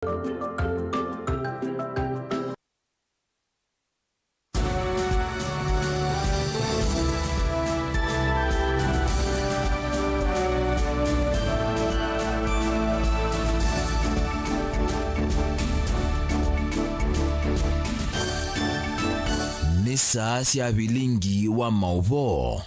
Ni saa cia Vilingi wa Mauvoo.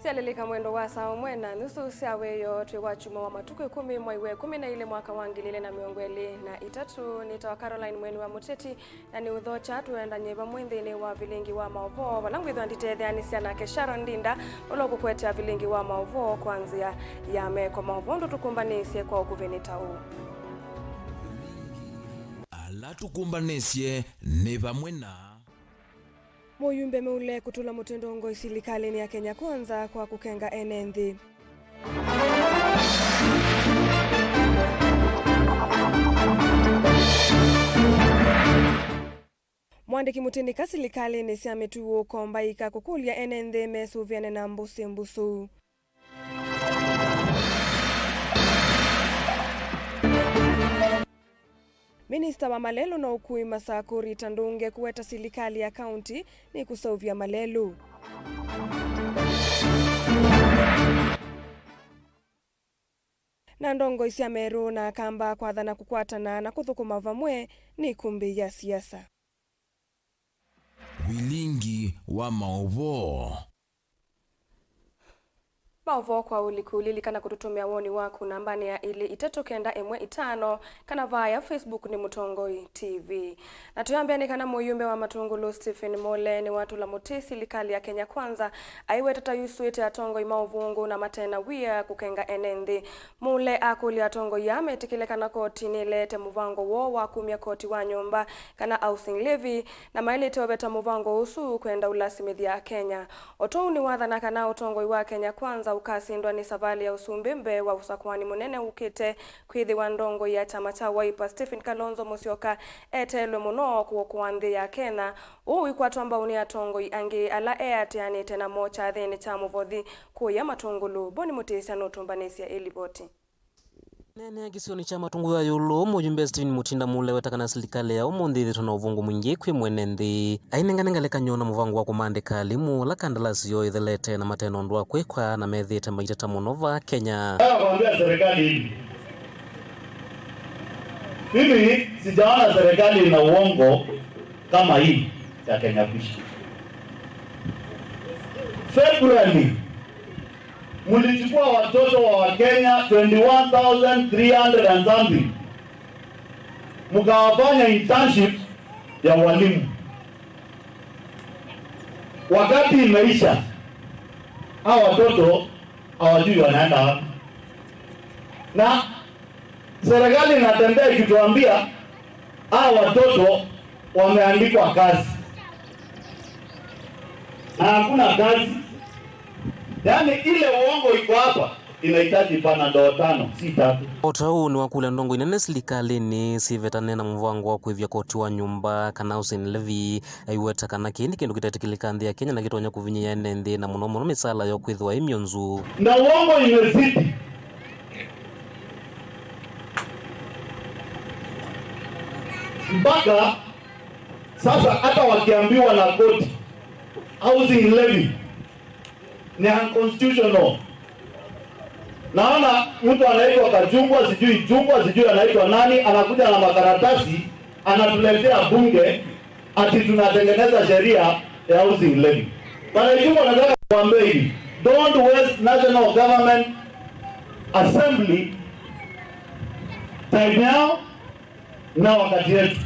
Sialilika mwendo wa saa mwena nusu cia weyo twi wa chuma wa matuku 10 mwaiwe 12 mwaka wa 2023 nitawa Caroline Mweni wa Muteti na ni uthocha tuenda nyeba mwendini wa Vilingi wa Mauvoo balangwithwa nditetheani ciana ke Sharon Ndinda ulokukweta Vilingi wa Mauvoo kwanzia ya meko Mauvoo ndo tukumbanisye kwa ukuvenita huu ala tukumbanisye ni vamwe na Muyumbe meule kutula mutendongo isilikali ya Kenya kwanza kwa kukenga enenthi. Mwandiki mutini kasilikali ni siametuo kombaika kukulia enenthi mesuviane na mbusu. Minista wa Malelu na ukui Masakuri Tandunge kuweta silikali ya kaunti ni kusovya Malelu. Na ndongo isia Meru na kamba kwa dhana kukwatana na kuthukuma vamwe ni kumbi ya siasa. Vilingi wa Mauvoo. Mauvoo kwa ulikulili kana kututumia woni waku nambani ya ili itetokenda emwe 5 kana vaya Facebook ni Mutongoi TV. Na tuyambia ni kana muyumbe wa Matungulu Stephen Mole ni watu la mutesi likali ya Kenya kwanza aiwe tata yusuete ya Tongoi Mauvungu na matena wia kukenga enenthi. Mule akuli ya Tongoi ya metikile kana koti nilete muvango wo wa kumia koti wa nyumba kana housing levy na maili teobeta muvango usu kwenda ulasimithi ya Kenya. Otou ni wathana kana Utongoi wa Kenya kwanza ukasindwa ni savali ya usumbimbe wa usakwani munene ukite kwithi wa ndongo ya chama cha Wiper Stephen Kalonzo Musyoka etelwe muno kuwanthi ya Kenya uikwatwa mbauni ya Tongoi angi ala eatiani tena mocha thini cha muvothi kuya Matungulu boni mutisia notumbanisya eliboti. Nene gisioni cha Matungulu ya yulu mujumbe Stephen Mutinda mule wetakana silikali ya umundithi tuna uvungu mwingi kwi mwenenthi ainenganengaleka nyona muvangu wa kumandika limu la kandalasi yo ithelete na mateno ndwa kwekwa na methite maitata munova Kenya. Kuambia serikali hivi mimi sijaona serikali ina uongo kama hii ya Kenya Fish. February mulichukua watoto wa Kenya 21,300 and something mukawafanya internship ya walimu. Wakati imeisha hao watoto hawajui wanaenda wapi, na serikali inatembea ikituambia hao watoto wameandikwa kazi na hakuna kazi. Yani ile uongo iko hapa inahitaji panado 5 si 3. Otau ni wakula ndongo inene silikali ni sivetane na mvango wa kuivya koti wa nyumba kana housing levy aiweta kana kindi kindu kitatikilika nthi ya Kenya na kitonya kuvinyia enenthi na muno misala yo kwithwa imyonzu na uongo imezidi. Mpaka sasa hata wakiambiwa na koti housing levy ni unconstitutional. Naona mtu anaitwa Kajungwa sijui anaitwa nani, anakuja na makaratasi anatuletea bunge ati tunatengeneza sheria ya housing levy. Bana Jungwa nataka kuambia hivi, don't waste national government assembly time now na wakati yetu.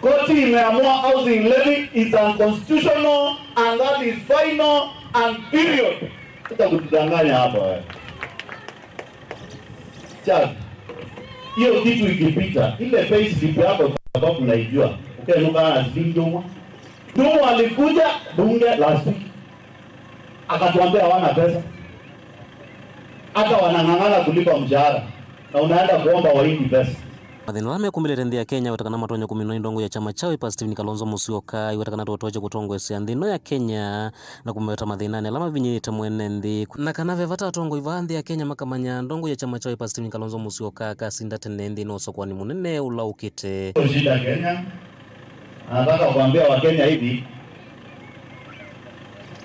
Koti imeamua housing levy is unconstitutional and that is final and period. Tuta kutudanganya hapa wewe. Chad. Hiyo kitu ikipita, ile pay slip yako sababu unaijua. Ukinuka na Vilingi Dumo alikuja bunge last week. Akatuambia hawana pesa. Hata wanang'ang'ana kulipa mshahara na unaenda kuomba waindi pesa. Mathina lame kumilete nthi ya Kenya watakana matonya kumino indongo ya chama chao ipa Stephen Kalonzo Musyoka watakana totoje kutongwesya nthino ya Kenya na kumeta mathinani alama vinyite mwene nthi na kana vevata atongo iva nthi ya Kenya makamanya ndongo ya chama chao ipa Stephen Kalonzo Musyoka kasinda tene nthi no sokwani munene ulaukite. Shida Kenya, nataka kuambia Wakenya hivi,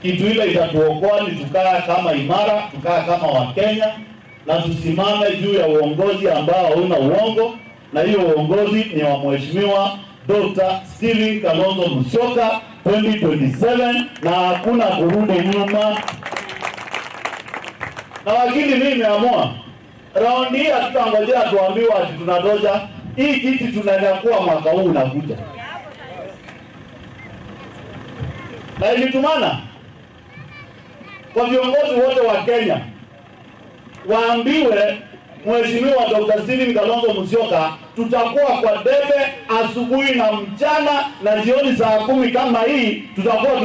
kitu ile itatuokoa ni tukaa kama imara, tukaa kama Wakenya na tusimame juu ya uongozi ambao hauna uongo, na hiyo uongozi ni wa Mheshimiwa Dr. Stephen Kalonzo Musyoka 2027 na hakuna kurudi nyuma. Na wakili mimi nimeamua raundi hii hatutangojea tuambiwa ati tunatoja. Hii kiti tunaenda kuwa mwaka huu unakuja. Na ilitumana kwa viongozi wote wa Kenya waambiwe Mheshimiwa Dr. Stephen Kalonzo Musyoka tutakuwa kwa debe asubuhi na mchana na jioni saa 10 kama hii tutakuwa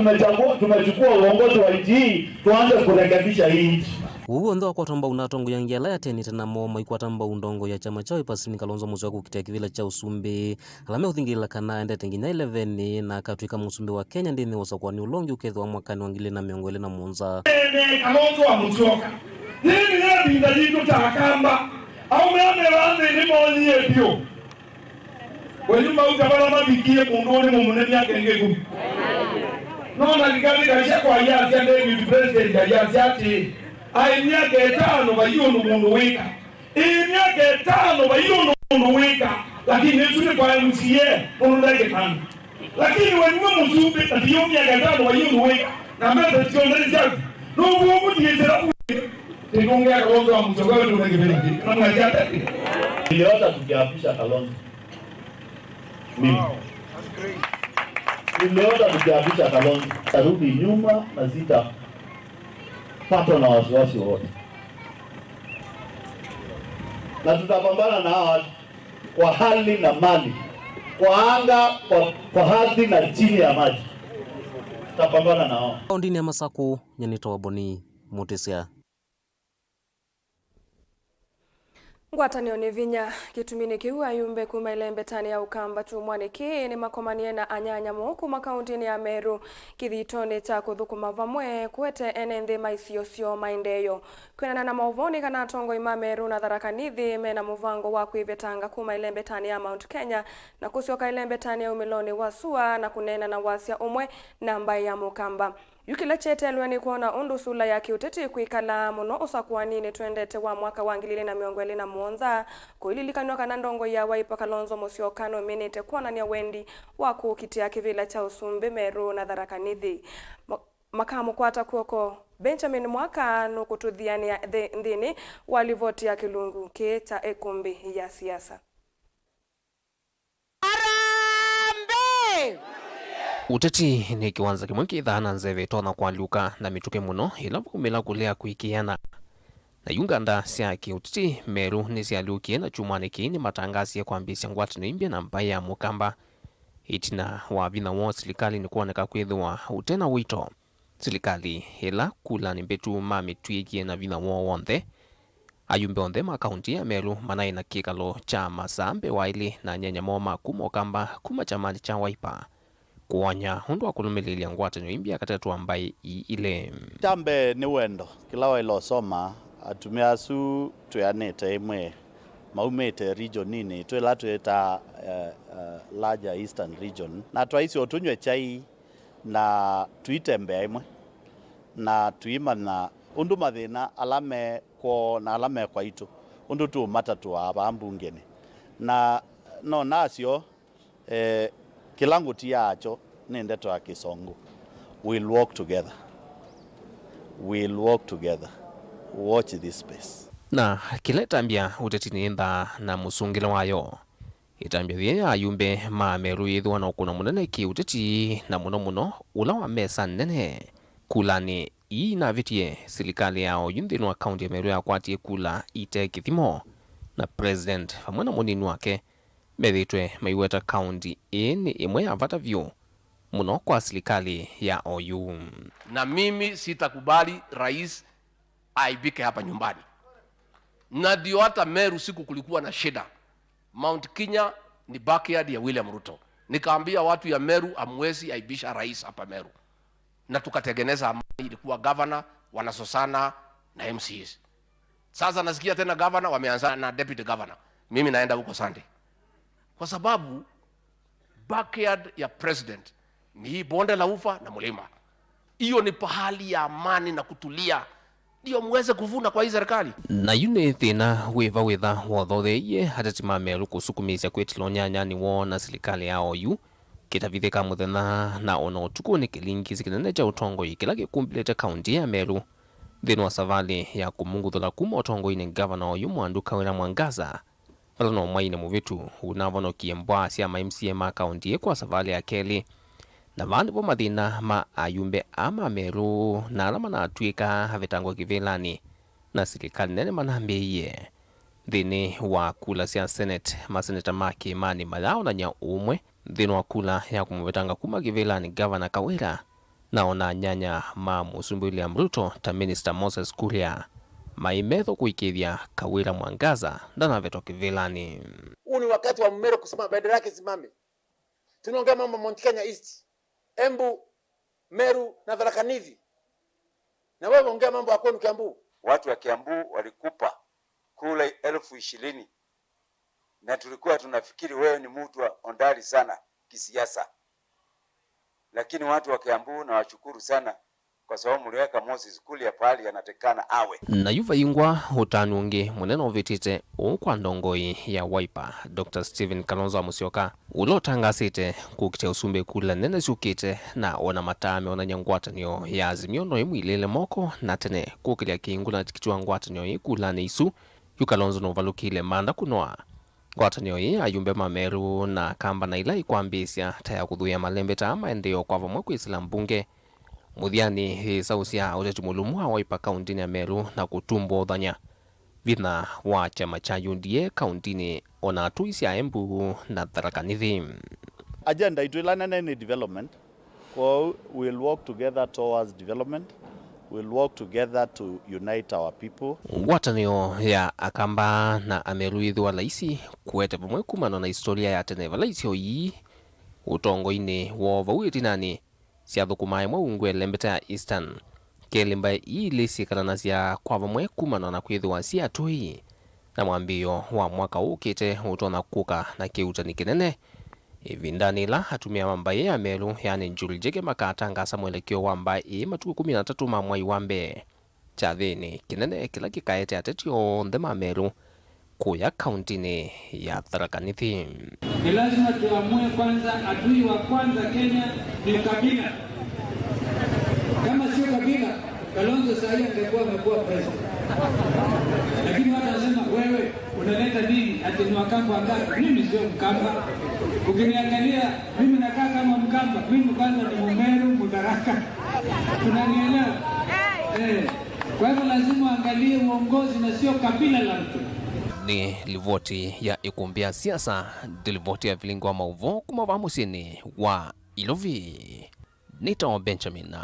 tumechukua uongozi wa nchi hii, tuanze kurekebisha hii nchi. Uwo ndo akwatamba unatongo yangia la yateni tena moma ikwatamba undongo ya chama chao ipa Stephen Kalonzo Musyoka kukitia kivila cha usumbi alame uthingila kana ende tenginya 11 na katwika musumbi wa Kenya ndini wosa kwa ni ulongi ukethwa mwakani wa 2027. Kalonzo wa Musyoka nini ya binda jitu takamba au meame wande ni mwani ebyo wenyuma utabala mabikie kundoni mumuneni ya kengeku nona likani kaisha kwa yasi ya David President ya yasi ati miaka 5 bayunu mundu wika miaka 5 bayunu mundu wika lakini nesune kwa MCA mundu ndake kanda lakini wenyuma musumbi ati yo miaka 5 bayunu wika na meza tiondani zaki nubu umutiyesera Tingungia Kalonzo wa Musyoka wetu na Vilingi. Kama hajata. Niliota tukiapisha Kalonzo. Mimi. Niliota tukiapisha Kalonzo. Tarudi nyuma na sita pato na wasiwasi wote. Na tutapambana na hawa kwa hali na mali. Kwa anga, kwa hadhi na chini ya maji. Tutapambana na hawa. Ndini ya Masaku nyanito wa Boni Mutesia. Ngwatanio ni vinya kitumini kiu ayumbe kuma ilembe tani ya ukamba tumwani ki ni makomanie na anyanya moku makaunti ni ya Meru kithitone cha kuthukuma vamwe kwete enenthi maisiosio maindeyo kwena na Mauvoo kana atongo ima Meru na Tharaka Nithi mena muvango wa kuivetanga kuma ilembe tani ya Mount Kenya na kusioka ilembe tani ya umiloni wa Sua na kunena na wasia umwe na mbai ya mukamba. Yukila chetelwe ni kuona undusula ya kiuteti kuikala muno usakwanini twendete wa mwaka wa 2027 kuililikanwa kana ndongo ya waipa Kalonzo Musyoka nominate kuona ni wendi wa kukitia kivila cha usumbi Meru na Tharaka Nithi. Makamu kwata kuoko Benjamin Mwaka no kutudhiani ya ndini walivoti ya kilungu ke cha ekumbi ya siasa. Uteti ni kiwanza kimwe kithana nzeve tona kwa luka na mituke muno ila kumela kulea kuikiana na yunganda siaki uteti Meru ni sialukie na chumane kini matangasi ya kuambisya ngwatino imbia na mbaya ya mukamba itina wa vina wa serikali ni kuoneka kwithwa utena wito serikali ila kula ni mbetu mamitwikie na vina wa wonthe ayumbe onthe makaunti ya Meru manaina kikalo cha masambe waili na nyanya moma kumokamba kuma chamani cha waipa kuonya hundu wakulumililia ngwatanio imbia katatu ambai ile chambe ni wendo kila wailo soma atumia su tuyanete imwe maumete region nini twela tueta larger eastern region na twaisi otunywe chai na tuitembea imwe na tuima na undu mathina alame kwa itu undu tu matatu aba ambungene na no nasio kilangu tiacho ni ndeto ya Kisongo. We'll walk together. Watch this space. Na kila tambia utetini nda na musungila wayo itambia vye ayumbe ma Meru yithwa na ukuna munene ki uteti na muno ula wa mesa nene kulani na vitie serikali yao yundhinu wa kaunti ya Meru ya kwatie kula ite kithimo na president famwana munini wake methitwe maiweta kaunti ni imwe ya vata vyo muno kwa serikali ya OU. Na mimi sitakubali rais aibike hapa nyumbani. Na ndio hata Meru siku kulikuwa na shida, Mount Kenya ni backyard ya William Ruto. Nikaambia watu ya Meru amwezi aibisha rais hapa Meru. Na tukatengeneza amani, ilikuwa governor wanasosana na MCs. Sasa nasikia tena governor wameanza na deputy governor. Mimi naenda huko Sunday. Kwa sababu backyard ya president ni hii bonde la ufa na mlima. Hiyo ni pahali ya amani na kutulia. Ndio muweze kuvuna kwa hii serikali. Na yune thina witha wothotheiye hatatima Meru kusukumisya kwitilo nyanyani wona serikali yao yu kitavithika muthenya na ona utuku ni kilingi kinene cha utongoi kila gikumbilete kaunti ya Meru thina wa savali ya kumunguthula kuma utongoi-ini governor uyu Mwandu Kawira Mwangaza vala no mwaine muvitu unavonokie mbwa cia ma-MCA ma kaunti kwa savali ya keli na vandu vo mathina ma ayumbe ama Meru na alama na atuika havitangwa kivilani na serikali nene manambiie thini wa kula cia Senate maseneta maki mani malao na nya umwe thini wa kula ya kumuvitanga kuma kivilani governor Kawira na ona nyanya ma Musumbi William Ruto ta Minister Moses Kuria maimetho kuikithia Kawira Mwangaza ndana veto kivilani. Uni wakati wa Meru kusema bendera yake simame. Tunaongea mambo Mount Kenya East, Embu, Meru na Tharaka Nithi. Na wewe ongea mambo ya kwenu Kiambu. Watu wa Kiambu walikupa kula 20,000 na tulikuwa tunafikiri wewe ni mtu ondari sana kisiasa. Lakini watu wa Kiambu na washukuru sana kwa sababu mliweka Moses Kuria pahali anatekana awe. Na yuva ingwa utanu ungi muneno vitite kwa ndongoi ya Wiper Dr. Stephen Kalonzo Musyoka ulotangasite kukite usumbe kula nene siukite na ona matame ona nyangwatanio ya Azimio no imwilele moko na tene kukilia kiingu na tikitua ngwatanio ikula ni isu yu Kalonzo no valukile manda kunoa ngwatanio hii ayumbe mameru na kamba na ila ikwambisya taya kuthuya malembe ta maendeleo kwa vamwe kwisila mbunge muthiani sausia uteti mulumu wa Wiper kaunti ya Meru na kutumbo thanya vina wa chama cha UDA kaunti ona tuisi ya Embu na Tharaka Nithi. Agenda ituilana ni development. We'll work together towards development. We'll work together to unite our people. Ngwatanio ya akamba na Ameru ithiwa laisi kuete pamwe kumana na historia ya tene valaisi hoi utongo-ini wo vauitinani cia thukumae mwa ungwe lembeta ya Eastern kelimba ilisikana na cia kwa vamwe kumana na kwithiwa cia tui na mwambio wa mwaka ukite utona kuka na kiutani kinene ivindani la hatumia mambaye ya Meru yani Njuri Jege makatangasa mwelekeo wa mbaye matuku 13 ma mwai wa mbe cha thini kinene kila kikaete atetio ndema Meru kuya kaunti ya Tharaka Nithi. Ni lazima tuamue kwanza, adui wa kwanza Kenya ni kabila. Kama sio kabila, Kalonzo sasa angekuwa amekuwa president. Lakini watu wanasema wewe unaleta nini? Ati ni Wakamba ngapi? Mimi sio Mkamba. Ukiniangalia mimi nakaa kama Mkamba. Mimi kwanza ni Mumeru, Mutharaka. Tunanielewa? Kwa hivyo lazima angalie uongozi na sio kabila la mtu. Ni livoti ya ikumbia siasa dilivoti ya Vilingi wa Mauvoo kumavamusini wa Ilovi. Nito Benjamin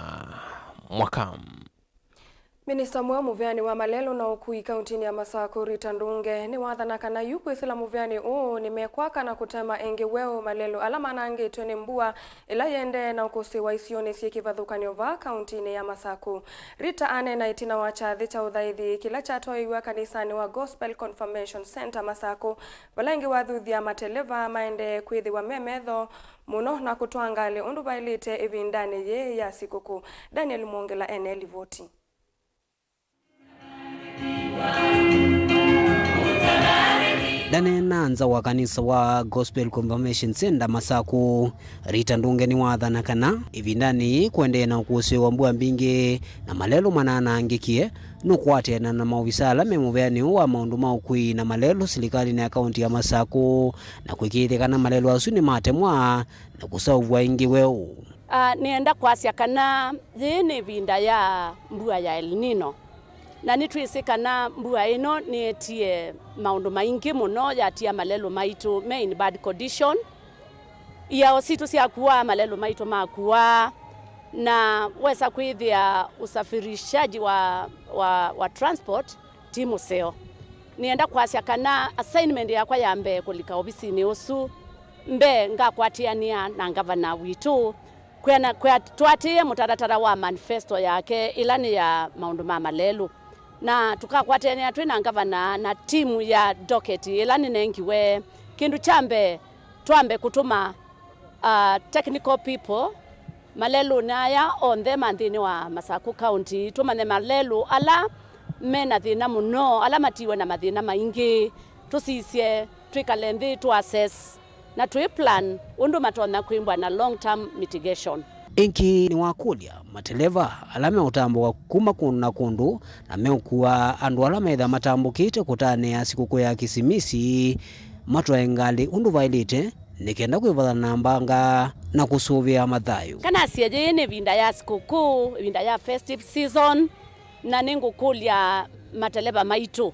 Mwakam. Minista mwa muvyani wa malelo na ukui kauntini ya Masako Rita Ndunge ni wathana kana yuku isila muvyani ni mekwaka na kutema enge weo malelo alama na ange itwene mbua ila yende na ukusi wa isioni siye kivadhukanio va kauntini ya Masako. Rita ane na itina wachathi cha udhaithi kila chatoi wa kanisani wa Gospel Confirmation Center Masako valengi wathuthia mateleva maende kuithi wa memedho muno na kutuangali undu vailite ivindani ye ya sikuku. Daniel Mwongela NL Voti. Dane nanza wa kanisa wa Gospel Confirmation Center Masako Rita Ndunge ni wathana kana ivindani kuendea na ukusi wa mbua mbingi na malelo manana angikie nukwate na maofisala memuvyani wa maundu maukui na malelo serikali na akaunti ya Masako na kwikithikana malelo asuni matemwa na kusauwa ingi weu. Nienda kwasya kana yini vinda ya mbua ya El Nino. Na nitwisikana mbua ino nietie maundu maingi muno yatia malelo maitu me in bad condition. Ia ositu cia kuwa malelo maitu makuwa na wesa kwithia usafirishaji wa transport timu seo. nienda kwasya kana assignment yakwa ya mbe kulika obisini usu mbe ngakwatiania na gavana witu kwa twatie mutaratara wa manifesto yake ilani ya maundu ma malelu na tukakwatiania twina gavana na timu ya docket ilani nengiwe kindu chambe twambe kutuma technical people malelu naya on them andini wa Masaku County tumane malelu ala mena thina muno ala matiwe na mathina maingi tusisye twikalenthi to assess na twi plan undu matona kwimbwa na long term mitigation. Inki ni wakulia mateleva alame utambo wa kuma kuna kundu na meukuwa andu alame idha matambukite kutane ya siku ya kisimisi matwa engali undu vailite nikenda kuivala nambanga na kusuvia mathayu. Kana siyeje ni vinda ya sikukuu, vinda ya festive season na ningukulia mateleva maitu.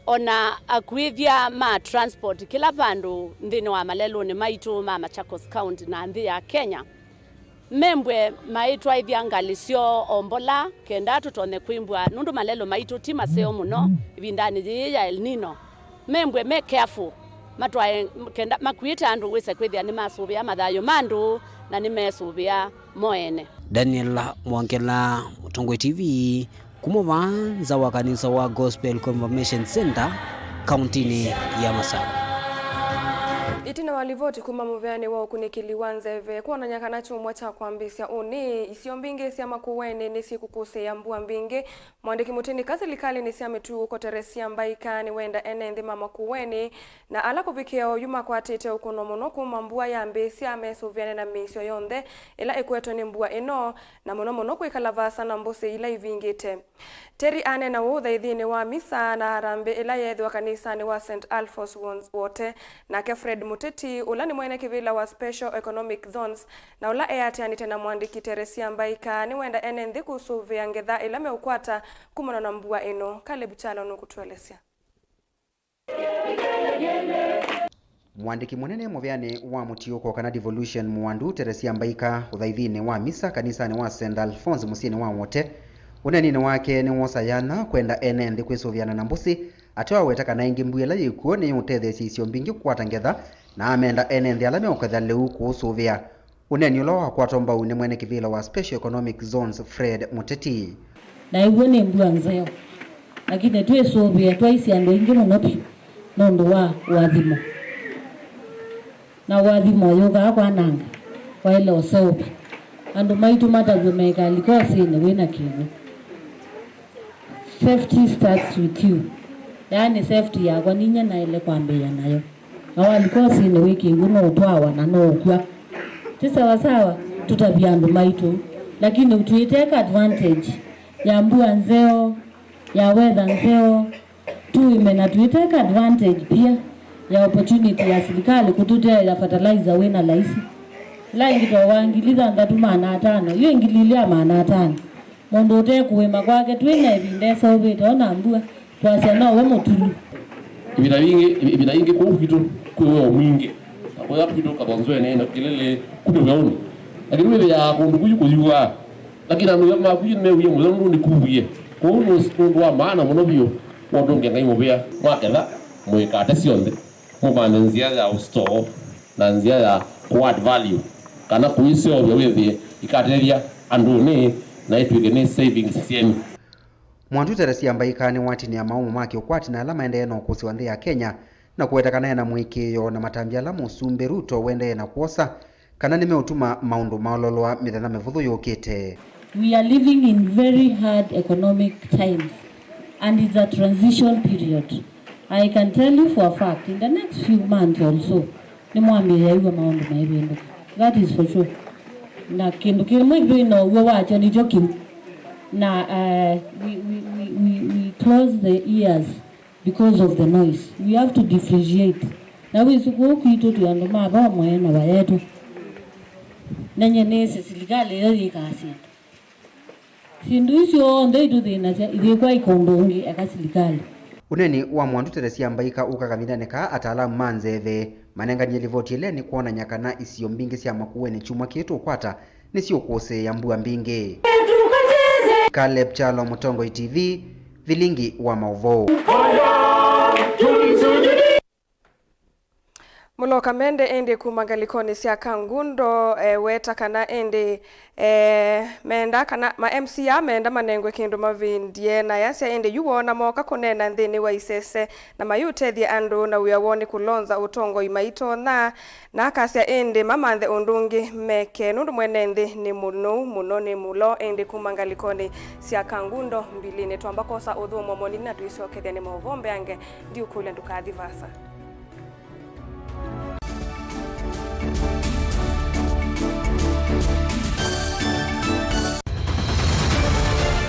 Ona akwithia ma transport kila bandu ndini wa malelu ni maitu ma Machakos County na nthi ya Kenya. Membwe maitu aithia ngalisio ombola kenda tutone kwimbwa nundu malelu maitu tima seo muno vindani ji ya El Nino. Membwe me careful matwa kenda makwita andu wese kwithia ni masuvia mathayo mandu na ni mesuvia moene. Daniel Mwangela, Mutongoi TV, kumuvanza wa kanisa wa Gospel Confirmation Center, kauntini ya Masaku. Itina walivoti kuma muveani wa ukunikili wanzeve kuwa na nyakana chumwa cha kuambisya uni isiyombinge siya makuwene nisi kukuse ya mbua mbinge mwandiki mutini kazilikali nisi ya mitu koteresia mbaika ni wenda ene mama kuweni na ala kuvikeo yuma kwa tete ukuno muno kuma mbua ya mbesi ya mesuviane na misyo yonde ila ikueto ni mbua ino na muno kuikalavasa na mbose ila ivingite. Teri ane na uudha idhini wa misa na harambe ila yedhi wa kanisa ni wa St. Alphonse wote na ke Fred MUTETI ulani mwene kivila wa Special Economic Zones na ula eatiani tena mwandiki Teresia Mbaika ni wenda ene ndhiku suvia ngedha ila meukwata kumona na mbua ino. Kale Buchalo nukutuelesea. Mwandiki munene muvyane wa mutiuko kana devolution mwandu Teresia Mbaika uthaithine wa misa kanisa ni wa St. Alphonse musieni wa wote unenine wake ni wosayana kwenda ene ndi kwisuviana na mbusi atiwa wetaka na ingi mbuyela yikuo ni uthethe sisio mbingi kwata ngetha na amenda ene ndi alame ukatha leu kusuvia uneni ulo wa kwatomba une mwene kivila wa Special Economic Zones Fred MUTETI na iwe ni mbua nzeo lakini tuesuvia twaisi andu ingi munopi nundu wa wathimo na wathimo yoga kwa nanga kwa ile osobi andu maitu matavyo mekaliko sine WINAKE. Safety starts with you. Yani safety yakwa ninya na ile kwambia nayo. Na walikuwa sine wiki nguno utwawa na no kwa. Tisa sawa tutabia andu maitu lakini utuiteka advantage ya mbua nzeo ya weather nzeo tu imena tuiteka advantage pia ya opportunity ya serikali kututea ya fertilizer wena laisi. La ingito wangiliza ndatuma na 5 hiyo ingililia maana 5 mondo te kuwema kwake twina ebindesa ubita ona mbua twasya no we mutulu ibida ingi ko kitu ko mwingi abo ya kitu kabonzo ene na kilele kudo yaoni lakini wewe ya kundu kuyu kuyua lakini anu ma kuyu me uye muzo ndi kubuye ko no ndo wa maana mono bio wodonge ngai mobea mwakela mweka tasionde mo bana nzia ya store na nzia ya what value kana kuisio ya wewe ikateria andune na itwige ni savings yenu. Mwandu Teresia Mbaika ni wati ni amaumu maki ukwati na alama ende eno kusi wandhi ya Kenya na kuwetakana na mwikio na matambia la musumbe Ruto wende na kuosa kana nime utuma maundu maololwa mithana mevuthu yukite. We are living in very hard economic times and it's a transition period. I can tell you for a fact in the next few months also ni mwambie ya hiyo maundu maibendo. That is for sure. Na kindu kilimo ino uwe wacho ni joking na we close the ears because of the noise. We have to differentiate na wisuku kitu tuyando maba mwena wa yetu nenye nese serikali yari kasi sindu isyo ndo ituthina cia ithikwa ikondongi aka serikali. Uneni wa Mwandu Teresia Mbaika ukakamithaneka ataalamu manzeve manenganie livoti ile ni kuona nyakana isiyo mbingi cia makuweni chuma kitu kwata nisio kuse ya mbua mbingi. Kale Buchalo, Mutongoi TV, Vilingi wa Mauvoo. Muloka mende ende kumangalikoni sia kangundo weta kana ende menda kana ma MCA menda manengwe kindu mavindie na yasia ende yuwona moka kunena nthini wa isese na mayutethia andu na uyawoni kulonza utongo imaito na akasia ende mamanthe undungi meke nundu mwene nthi ni muno ni mulo ende kumangalikoni sia kangundo mbilini twambakosa uthumo monini na tuisokethia ni Mauvoo yange ndi ukule ndukathivasa.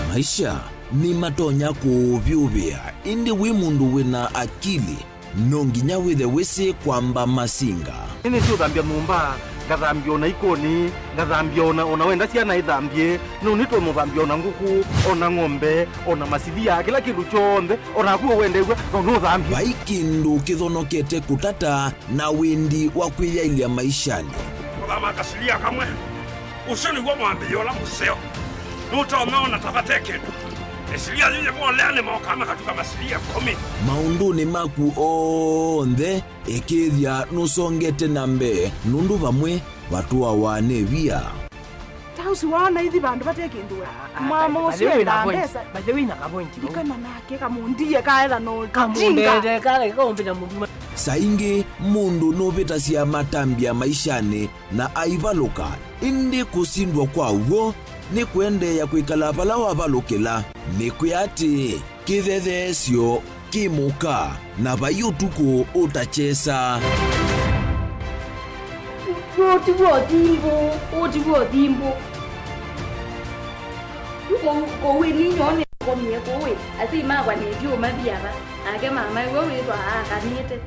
Maisha ni matonya kuvyuvia indi wi mundu wina akili nonginya withe wisi kwamba masinga. Nini sio thambia mumba ngathambia ona ikoni ngathambia ona wenda ciana ithambie no nito muthambia ona nguku ona ng'ombe ona masithia kila kindu chonthe ona kuo wendegwa no thambia vai kindu kithonokete kutata na windi wa kwiyailia maishani. Kama kasilia kamwe usoni kwa mwambio la museo nuta umeona tabateke esilia yeye mwalene mwakama katika masilia komi maunduni maku onthe ekethia nusongete nambe nundu vamwe vatua wanevia tausi wana hithi bandu batekinduwe mama uswe na pesa baje wina kapointi kana nake kamundie kaela no kamundete kale kombina mundu saingi mundu novita cia matambia maishani na aivaluka indi kusindwa kwa uo ni kuendeya kwikala vala wavalukila ni kuyati kithethesyo kimuka na vayutuku utachesa otiwo thimbo kowe ninyone komie kowe asi magwa ndio mathiava ake mama iwe witwa akanite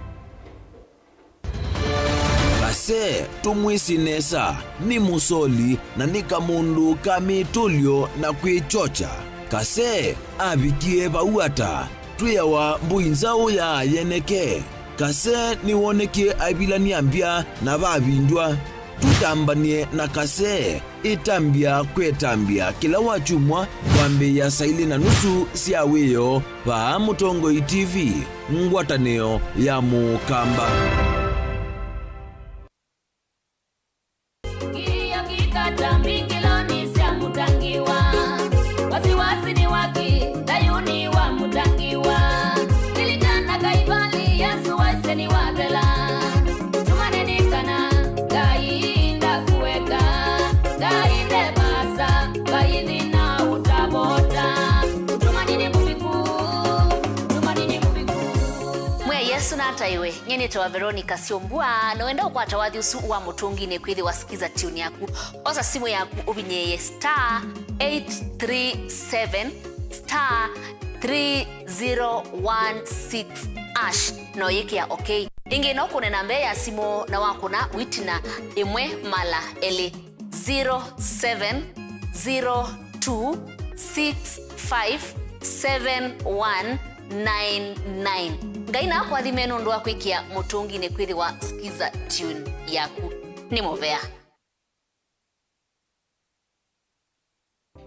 Kase tumwisinesa ni musoli na ni kamundu kamitulyo na kwichocha. Kase avikie vauata tuyawa mbuinzao ya yeneke. Kase ni woneke aibilani ambia na vavindwa. Tutambanie na kase itambia kwetambia kila wachumwa wambe ya saili na nusu siaweyo pa Mutongo TV ngwataneo ya Mukamba. Iwe nyene tawa Veronica Siombua no wenda ukwata wathi usu wa mutungi ne kwithi wasikiza tune yaku oza simu yaku ubinyeye *837 *3016 no yiki ya okay ingi no kunena mbe ya simu na wakuna witina imwe mala ele 0702657199 ngaina kwa thimeno ndo akwikia mutungi ne kwithi wa skiza tune yaku ni Movea.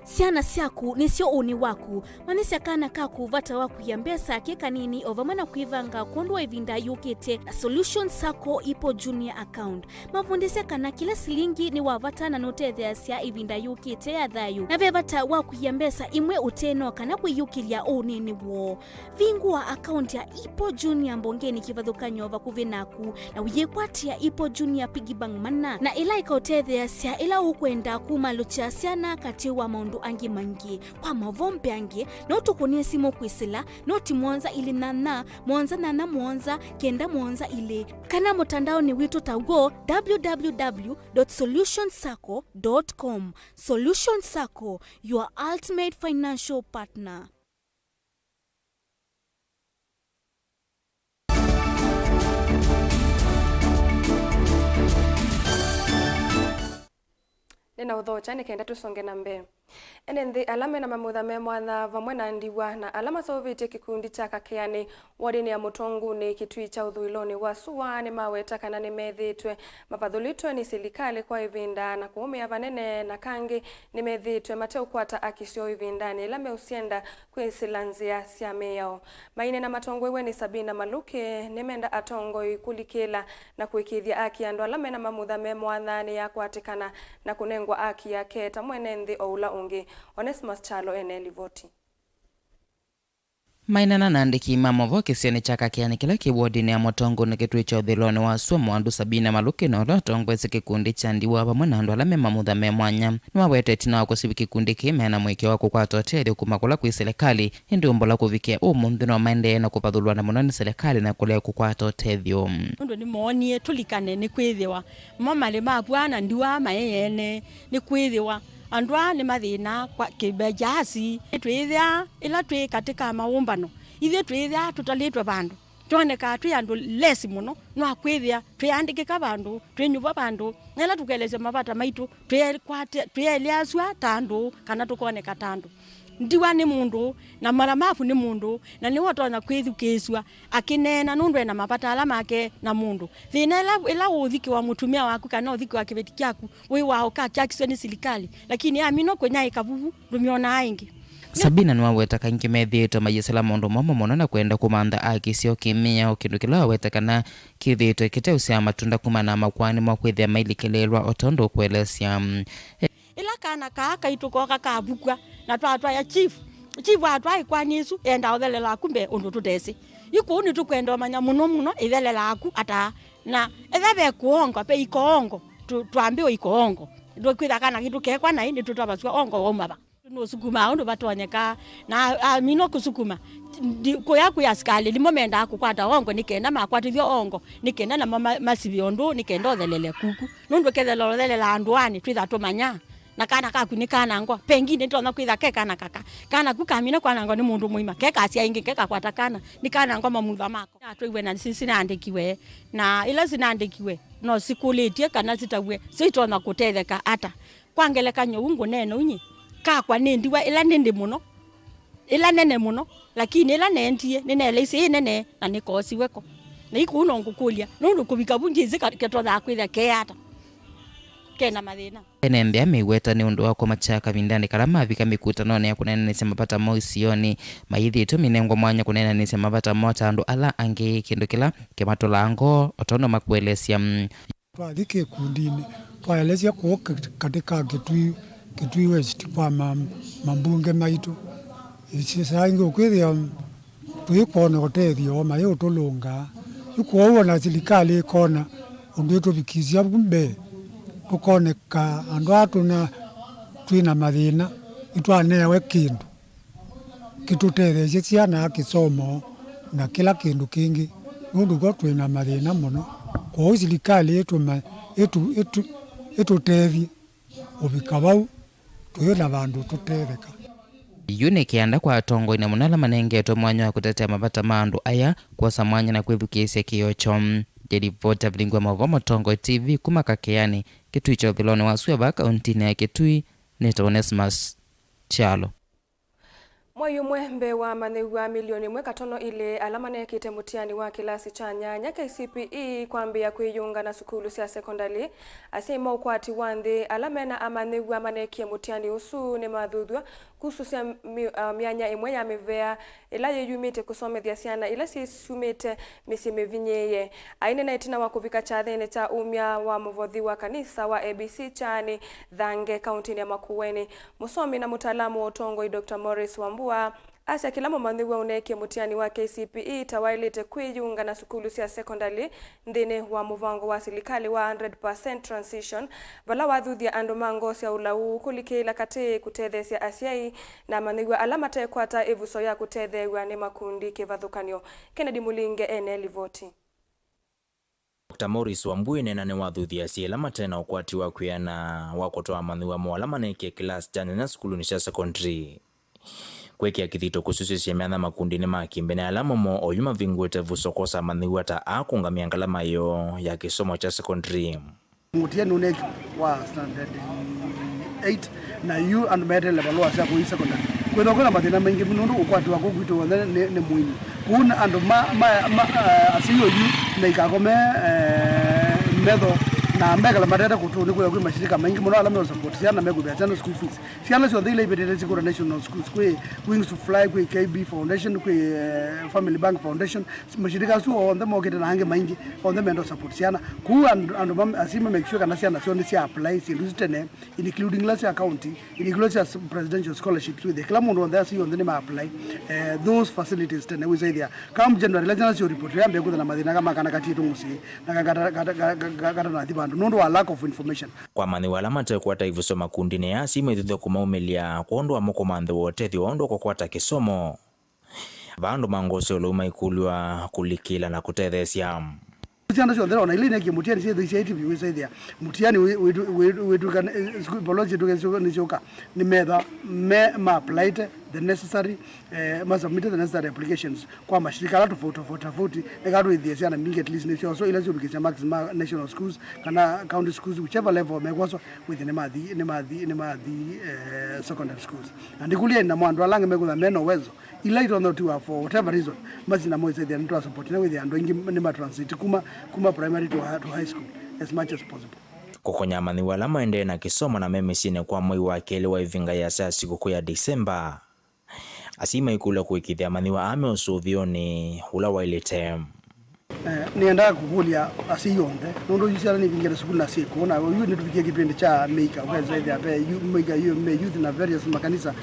Siana siaku nisio uni waku manisi akana kaku vata waku ya mbesa keka nini ovamana kuivanga kuondwa ivinda yukete na Solution Sacco ipo junior account mavundise kana kila silingi ni wavata na note theasia ivinda yukete ya dhayu na vevata waku ya mbesa imwe uteno kana kuyukilia unini wo vingua account ya ipo junior mbongeni kivadhuka nyova kuvinaku na uyekwatia ipo junior pigibang mana na ila ikaute theasia ila ukwenda kumalucha siana katiwa maundu angi mangi kwa Mauvoo angi no tukunie simo kwisila no timonza ili nana monza kenda monza ile kana mutandao ni wito tago www.solutionsacco.com. Solution Sacco, your ultimate financial partner. nina uthocha nikenda tusonge na mbe. Ene nthi alame na mamutha me mwana vamwe na ndiwa na alama sovite kikundi cha kakeani wadini ya mutongu ni kitui cha uthuiloni wa suwa ni maweta kana ni methitwe mapathulitwe ni silikali kwa ivinda na kuumia vanene na kangi ni methitwe mate ukwata akisio ivindani ila meusienda kwisilanzia siame yao. Maine na matongo iwe ni Sabina Maluke ni menda atongo ikulikila na kuikithia aki ando alame na mamutha me mwana ni ya kuatikana na kunengwa aki yake tamwene nthi oula ungi. Onesmus Chalo eneli voti. Mainana nandiki Mauvoo kisiani chaka kiani kila kiwodi ni ya motongo na kitui cha uthiloni wa suwa mwandu Sabina Maluke na ula tongo ese kikundi cha ndiwa pa mwana andu alame mamutha me mwanya. Nwawete tina wako sivi kikundi kime na mweke wako kwa tote kumakula kui serikali hindi umbola kuvikia mundu na maende na kupathulwa na mononi serikali na kulea kwa tote thio. Undu ni moonie tulikane ni kwithiwa mamale mabwana ndiwa mayene ni kwithiwa andwa ni mathina kwa kibejasi twithia ila twi katika maumbano ithe twithia tutalitwe bandu tuoneka twi andu lesi muno no kwithia twiandikika bandu twinyuva bandu ila tukeleze mabata maitu tweliaswa tandu kana tukoneka tandu ndiwa ni mundu na maramafu ni mundu na ni wotona kwithukiswa akinena nundu na mapata alama yake na mundu thina ila uthiki wa mutumia waku kana uthiki wa kibeti kyaku wi wao ka kyakiswe ni silikali lakini amino kwenya ikavuvu rumiona aingi. Sabina nwaweta kangi methito mayesela mondo momo mono na kwenda kumanda akisio kimia okindukila weta kana kithito kiteusia matunda kumana makwani mwakwithia mailikelelwa otondo kwelesya ila kana kaka itukoka kabukwa na twatwa ya chief atwa ikwanisu enda othelela kumbe undu tutesi ikuni tukwenda manya muno ithelela aku ata na ethebe kuongo pe ikoongo twambiwe ikoongo ndokwitha kana kitu kekwa na indi tutwabaswa ongo omaba no sukuma undu batonyeka na amino kusukuma kuya skali limomenda akukwata ongo nikenda makwatithio ongo nikenda na masibiondu nikenda othelele kuku nundu kethelo othelela anduani twitha tumanya na kana kaku ni kana ngo pengine ntona kwitha keka na kaka kana kukamina kwana ngo ni mundu muima keka asia ingi keka kwata kana ni kana ngo mamutha mako atwiwe na sisi naandikiwe na ila sinaandikiwe no sikulitie kana sitagwe sitona kutetheka ata kwangeleka nyungu neno unyi kakwa nindiwa ila nindi muno ila nene muno lakini ila nentie nene isi nene na nikosi weko na ikuno ngukulia nundu kubika bunji zika ketotha kwitha ke ata kena mathina enembe ameweta ni undu wako machaka vindani karama vika mikutano ya kunena nise mapata moisioni maithi tu minengo mwanya kunena nise mapata mota andu ala ange kindu kila kematolango otono makuelesya twathike kundini twaelesya ko katika kitui west kwa mambunge maitu sisa ingo kwithia twikona gutethio mayo tulunga ikuo na serikali ikona undu tubikizia bumbe tukoneka andu atuna twina mathina itwanewe kindu kitutetheje ciana kisomo na kila kindu kingi nundu go twina mathina muno kwa serikali itutethie ubikabau tuyona bandu tutetheka Unike anda kwa tongo ina munala manengeto mwanya wa kutetea mabata mandu aya kwa samwanya na kwithukisya kiocho Jelivota Vilingi Mauvoo Motongo TV kumakakeani kitui cha uthiloni wa suwa kauntini ya Kitui ni Onesmus Chalo. Mwayu mwembe wa manegwa milioni mwekatono ile alama na yakite mutiani wa kilasi cha nyanya KCPE kwambia kuiyunga na sukulu sia sekondari asema ukwati wandhi alama na amanegwa manekia mutiani usu ni madhudwa kususia mianya imwe ya mivea ila yeyumite kusomethia siana ila sisumite misime vinyeye aine na itina wakuvika chathene cha umya wa muvodhi wa kanisa wa ABC chani Thange kauntini ya Makueni musomi na mutaalamu wa utongo Dr. Morris Wambua Asia kilamo mandhiwa uneke mutiani wa KCPE tawailite kuiyunga na sukulu sia sekondari ndine wa muvango wa silikali wa 100% transition vala wathuthia andu mango sia ulau kulikila kate kutethesia asiai na mandhiwa alama tekwata evuso ya kutethewa ni makundi kivathukanio. Kennedy Mulinge eneli voti. Dr. Morris Wambua nena ne wathuthia sielama tena ukwati wa kuyana wakotoa mandhiwa mwalama neke kilasi jana na sukulu nisha secondary. Kweki kithito kususisya miatha makundini makimbe na alama mo oyuma vingwete vusokosa mandhiwata akungamia ngalama yo ya kisomo cha secondary. Mutiani uneki wa standard 8 na yu and mete level wa sia ku secondary kwetho kuna mathina maingi mundu ukwati wako gwitu wothe ni mwini kuna andu asiyo yu na ikagome metho na mbega matete kutu ni kwa mashirika maingi muno ala me support ciana megubia channel school fees ciana cio thile ibetete cikura national schools kwi Wings to Fly kwi KB Foundation kwi Family Bank Foundation mashirika cio on the mokete na hange maingi on the mendo support ciana ku andu asima make sure kana ciana cio ni cia apply tene including last county including presidential scholarships with the clamondo on there on the ma apply those facilities tene we say there come January la cio report ya mbegu na madina kama kana kati tumusi na kata na tibandu nondo wa lack of information kwa mani wala mate kwata ivuso makundi ne asima ithuthio kumaumelia kuondwa moko manthe wote thiondo kwa kwata kisomo vandu mangosyo luma ikulwa kulikila na kutethesia Tiana cio ndero na ile neki mutiani cie thisi ITV we say there mutiani we do can biology do ni choka ni metha ma applied the necessary must submit the necessary applications kwa mashirika la tofauti egado ithia ciana mingi at least ni cio so ile cio bikisha maximum national schools kana county schools whichever level megwaso within the secondary schools and kulia na mwandu alange megutha meno wezo ilite on the two for whatever reason must na moise the ndo support na with ando ingi ni ma transit kuma primary to high school as much as possible kukonya mani wala maende na kisomo na memesine kwa mwei wa kele wa ivinga ya saa siku ya December asima ikula kuikithia mani wa ame osuvioni ula wa ile term nienda kukulia asiyonde nondo yisara ni vingere school na siku na yu ni tupikie kipindi cha Meika kwa zaidi hapa Meika youth na various makanisa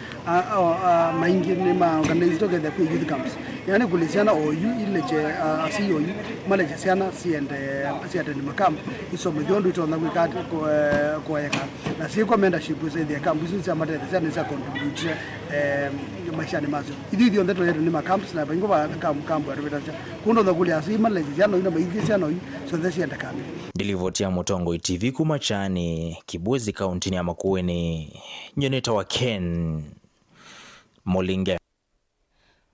maingi ni ma organize together kwa youth camps yani kulisiana o yu ile che asiyo yu male che sana siende ni makam iso mdondo itona kwikati kwa yaka na si kwa membership zaidi ya camp hizo za matete sana za contribute maisha ni mazo idio ndeto yetu ni makamps na bango ba camp arubetacha kundo ndakulia asima lezano ina baigisiano yu so thesi enda kambi Dilivotia Mutongo TV kumachani Kibwezi kaunti ya Makueni nyeneta wa Ken Molinge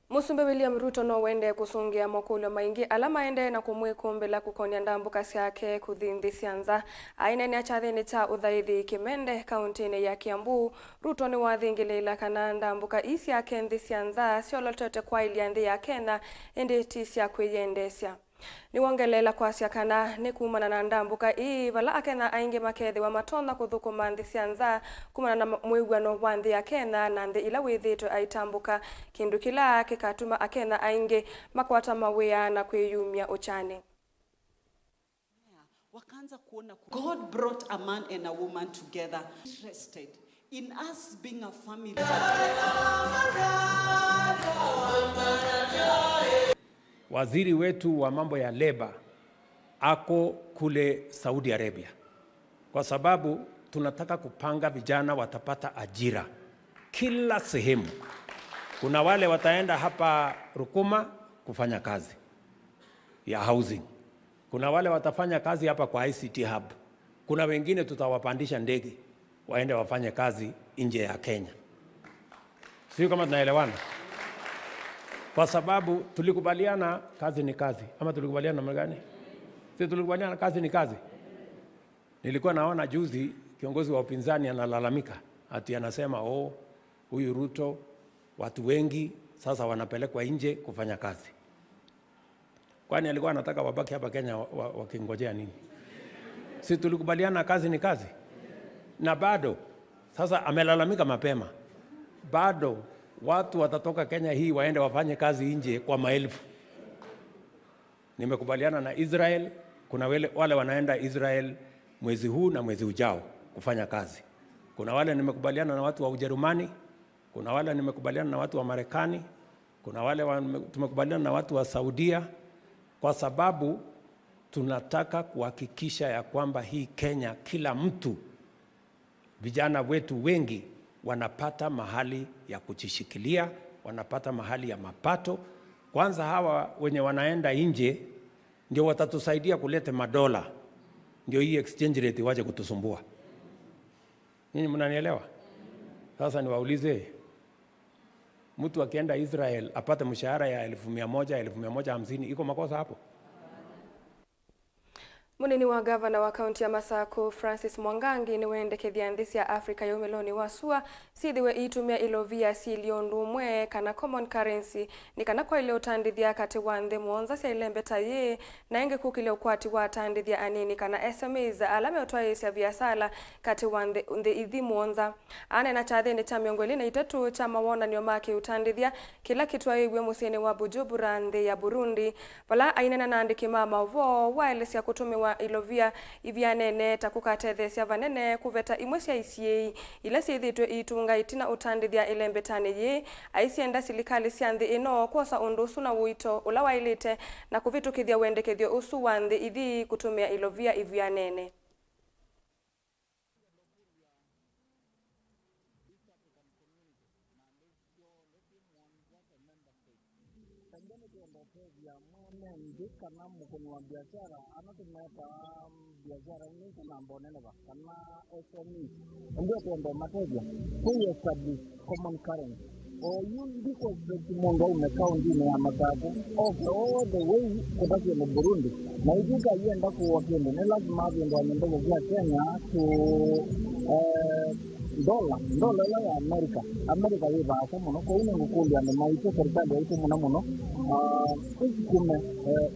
Musumbe William Ruto no wende kusungia mokulo maingi alama ende na kumwe kumbe la kukonya ndambu kasi yake kuthindi sianza aina ni achathini cha uthaithi Kimende kaunti ya Kiambu Ruto ni wathingilila kana ndambuka isi yake ndi sianza siolotote kwa iliandhi ya Kenya ende tisi ya kuyendesya ni wongelela kwa siakana ni kumana na ndambuka ii vala akena aingi makethi wa matona kuthukuma nthi sianza kumana na mwigwano wa nthi ya Kenya na nthi ila withitwe aitambuka kindu kila kikatuma akena aingi makwata mawia na kwiyumia uchani wakaanza kuona God brought a man and a woman together interested in us being a family. Waziri wetu wa mambo ya leba ako kule Saudi Arabia kwa sababu tunataka kupanga vijana watapata ajira kila sehemu. Kuna wale wataenda hapa Rukuma kufanya kazi ya housing. Kuna wale watafanya kazi hapa kwa ICT hub. Kuna wengine tutawapandisha ndege waende wafanye kazi nje ya Kenya. Sio kama tunaelewana? Kwa sababu tulikubaliana kazi ni kazi. Ama tulikubaliana namna gani? Sisi tulikubaliana kazi ni kazi. Nilikuwa naona juzi kiongozi wa upinzani analalamika ati anasema huyu Ruto watu wengi sasa wanapelekwa nje kufanya kazi. Kwani alikuwa anataka wabaki hapa Kenya wakingojea nini? Sisi tulikubaliana kazi ni kazi. Na bado sasa amelalamika mapema. Bado watu watatoka Kenya hii waende wafanye kazi nje kwa maelfu. Nimekubaliana na Israel, kuna wale wanaenda Israel mwezi huu na mwezi ujao kufanya kazi. Kuna wale nimekubaliana na watu wa Ujerumani, kuna wale nimekubaliana na watu wa Marekani, kuna wale tumekubaliana na watu wa Saudia, kwa sababu tunataka kuhakikisha ya kwamba hii Kenya kila mtu, vijana wetu wengi wanapata mahali ya kujishikilia, wanapata mahali ya mapato. Kwanza hawa wenye wanaenda nje ndio watatusaidia kuleta madola, ndio hii exchange rate waje kutusumbua. Ninyi mnanielewa? Sasa niwaulize, mtu akienda Israel apate mshahara ya 1,100, 1,150, iko makosa hapo? Munini wa gavana wa kaunti ya Masako Francis Mwangangi ni wendekethia nthisi ya Africa yomeloni wasua sithiwe itumia ilovia siliondu kana common currency ni kana kwa ile utandithia kati wa nthi mwonza cia ilembeta ye na ingi kukile ukwati wa tandithia anini kana SMEs alame utwaisya biasala kati wa nthi ithi mwonza ane na chathini cha miongo ili na itatu cha mawonanio make utandithia kila kitwa iwe musini wa Bujumbura nthi ya Burundi pala ainena na andiki Mauvoo waelesya kutumiwa ilovia ivyanene takukatethesia vanene kuveta imwe cia ICA ila sithitwe itunga itina utandithia ilembetani yi aisienda silikali cia nthi ino kuosa undu usu na wito ula wailite na kuvitukithia wendekethio usu wa nthi ithi kutumia ilovia ivyanene. Kana mkono wa biashara anatumeta biashara nyingi na mbonene kana SME ndio tuende mateja huyo establish common currency or you ndiko kimongo umekaunti ya Masako all the way kutoka na Burundi na ikika yenda kwa Kenya ni lazima ndio ndio kwa Kenya dola ya Amerika hivi hapo mno kwa ine ngukundi ya maisha serikali ya ito mno kume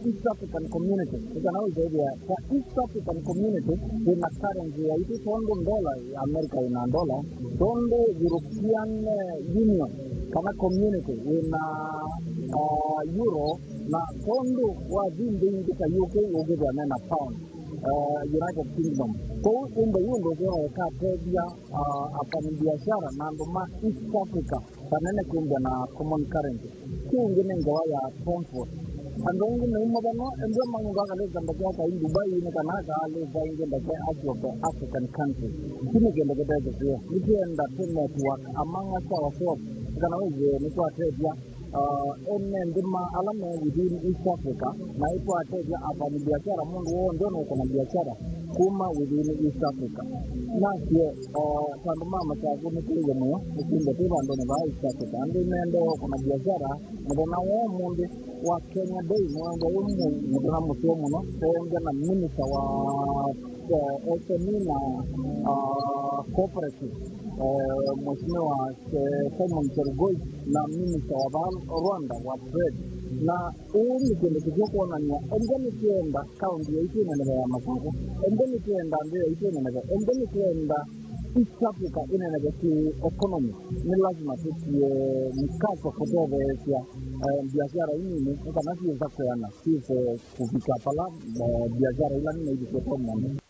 East African Community ikana zaidi ya East African Community ina currency ya ito dola ya Amerika ina dola European Union kama community ina euro na tondo wa zindi ndika UK ugeza na pound United Kingdom. Kwa hiyo ndio ndio katedia afanyabiashara na ndoma East Africa panene kumbia na common currency. Kingine ngawa ya transport. Ando ngine umabano ndio mangu kaleza ndaka ka Dubai ni kana ka leza inge ndaka African countries. Kini kende kete hiyo. Nikienda network amanga sawa sawa kana wewe ni kwa tedia ndima alama within East Africa na ipo ateja afanya biashara mundu wao ndio na biashara kuma within East Africa na sio tandu mama cha kumekuja mwa ndio tena ndio na East Africa ndio kuna biashara ndio na wao mundu wa Kenya Day ndio ndio msio mno ndio na minister wa SME na cooperative Mheshimiwa Simon Cherugoi na minister wa Rwanda wa trade na ili kile kuona ni endeni kwenda kaunti ya Ituri na Masako endeni kwenda ndio Ituri na endeni kwenda East Africa ina na economy ni lazima tutie mkazo kutoka ya biashara hii ni kama hiyo za kuana sisi kufika pala biashara ila ni hiyo kwa mmoja.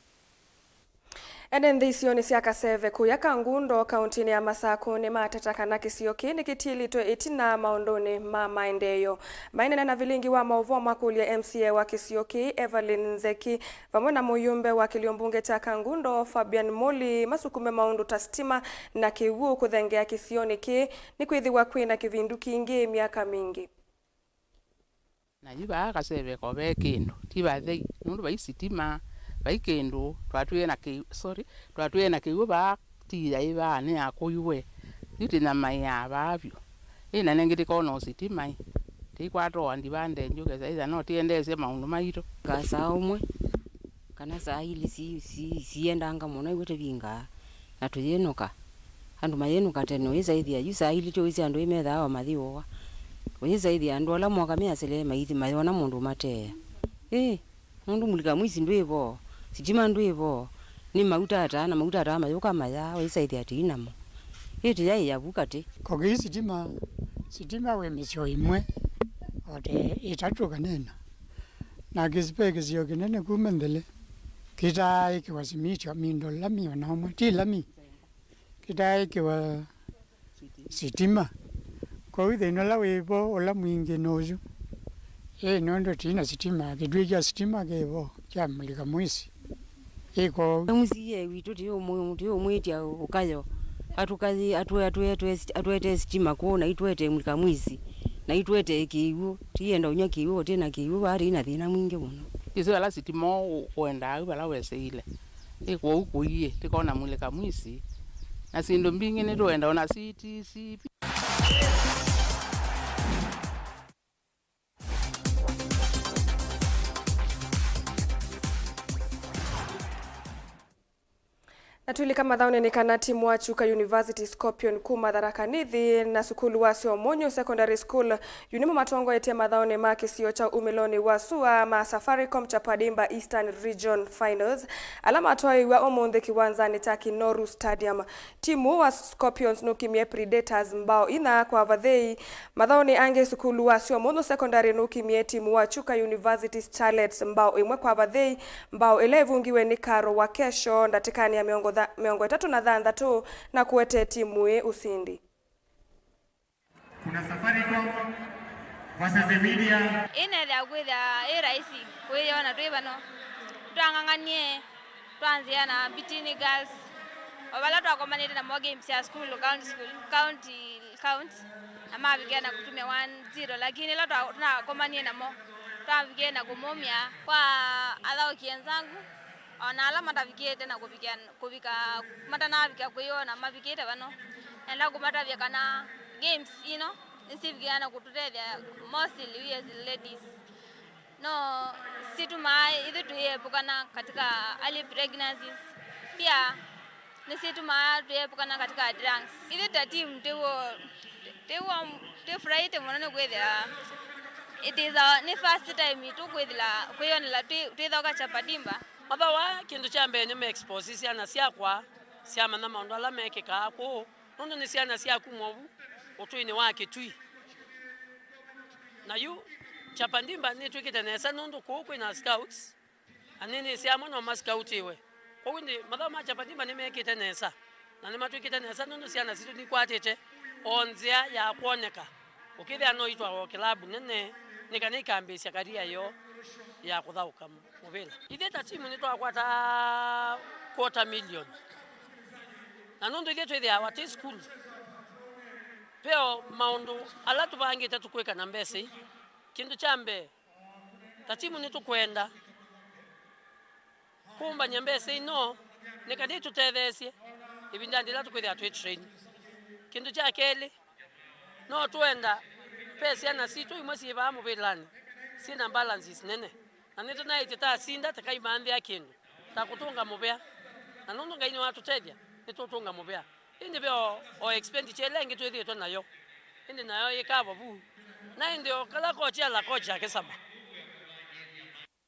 Enen thisioni cia Kaseve kuya Kangundo kauntini ya Masako ni mateta kana kisio kini kitilitwe itina maondoni ma maendeyo mainene na Vilingi wa Mauvoo makulia MCA wa Kisioki Evelyn Nzeki pamoja na muyumbe wa kiliombunge cha Kangundo Fabian Moli masukume maundu tastima na kiwu kuthengea kisioni ki ni kwithiwa kwina kivindu kingi miaka mingi na yiba Kaseve ko be kindu tiba thei nundu bai sitima baikendo twatwe na kiwu ba tira iba ne akoywe nitina maya babyo ina nengiti kono sitima tikwatro andi bande njuke saiza no tiendeze maundu maito kasa umwe kana sahili siendanga muno igute binga na tuyenuka andu mayenuka teno izaidi ya sahili to izi andu imetha wa mathiwa izaidi andu ala mwaka miasele maithi mayona mundu matea mundu mulika mwisi ndwevo sitima ndwevo ni mauta ata mayuka maya waisaidi atinamo iti yai yabukati kogi sitima we misyo imwe ote itatu kanena na gizipeke sio kinene kumendele kita ikiwasimishwa mindo lami wanaomwe ti lami kita ikiwa sitima kwa hiyo inola wevo ola mwingi nozu nondo tina sitima kidwija sitima kevo kya mulika mwisi iko musiye witu tiyo mwetia ukayo atukazi atwete sitima kuona itwete mulika mwisi na itwete kiwu tienda unya kiwu tena kiwu bari ina thina mwingi muno izo ala sitima kwenda bala wese ile iko ukuye tikona mulika mwisi na sindo mbingi ni toenda ona CTC Natulika mathaone ni kana timu wa Chuka University Scorpion kuma Tharakanithi na sukulu wa Siomonyo Secondary School yunimo matongo etia mathaone ma kisio cha umiloni wa Sua ma Safaricom Chapadimba Eastern Region Finals alama toi wa omonde kiwanzani cha Kinoru Stadium. Timu wa Scorpions nukimie Predators mbao ina kwa vathei mathaone ange sukulu wa Siomonyo Secondary nukimie timu wa Chuka University Starlets mbao imwe kwa vathei mbao elevungiwe ni Karo wa kesho ndatikani ya miongo 3 na kuwete timu usindi. Kuna Safaricom versus Media. Ine ya kwenda rahisi kuiona tu ibano. Tuanganganie tuanzia na Bitini Girls. Wabala tuakomanite na games ya school county ama vigana kutumia 1-0 lakini leo tunakomanie na mo. Tuavigena kumomia kwa adhao kienzangu. Ona alama tavikete na kubika mata na bika kuiona mavikete bano enda kumata vya kana games nisiviana kututethia mostly we as ladies no situma idhi tuepukana katika early pregnancies pia nisituma tuepukana katika drugs idhi team tefuraite mwanane kwethia it is ni first time tu kwethila kuiona la twithoka Chapadimba. Otherwise, kindu cha mbere ni expose siana siakwa siama na maundu ala mekeka ko nundu ni siana siaku Mauvoo utwini wake tui na yu Chapadimba ni twikite nesa nundu ko kwina scouts anini siama no ma scout iwe ko windi mathama Chapadimba ni mekite nesa na ni matwikite nesa nundu siana situ ni kwatete onzia ya kuoneka ukithia no itwa club nene nikanika ambisia karia yo ya kuthauka muvila itheta timu ni twakwata $250,000 na nundu ithetwe thia wati school peo maundu ala tubangite tukwika na mbesi kindu chambe ta timu ni tukwenda kumba nyambesi no nikadi tutethesie ibindandi la tukwithia twi train kindu cha keli no tuenda pesa na situ imwe siba muvilani sina balances nene na nito na iteta sinda takaimandhi akindu takutunga mubea na nundu ngaini watu tethia nitutunga mubea indi byo o expenditure lengi twithitwe nayo indi nayo ikabo bu na ndio kala kocha la kocha kesaba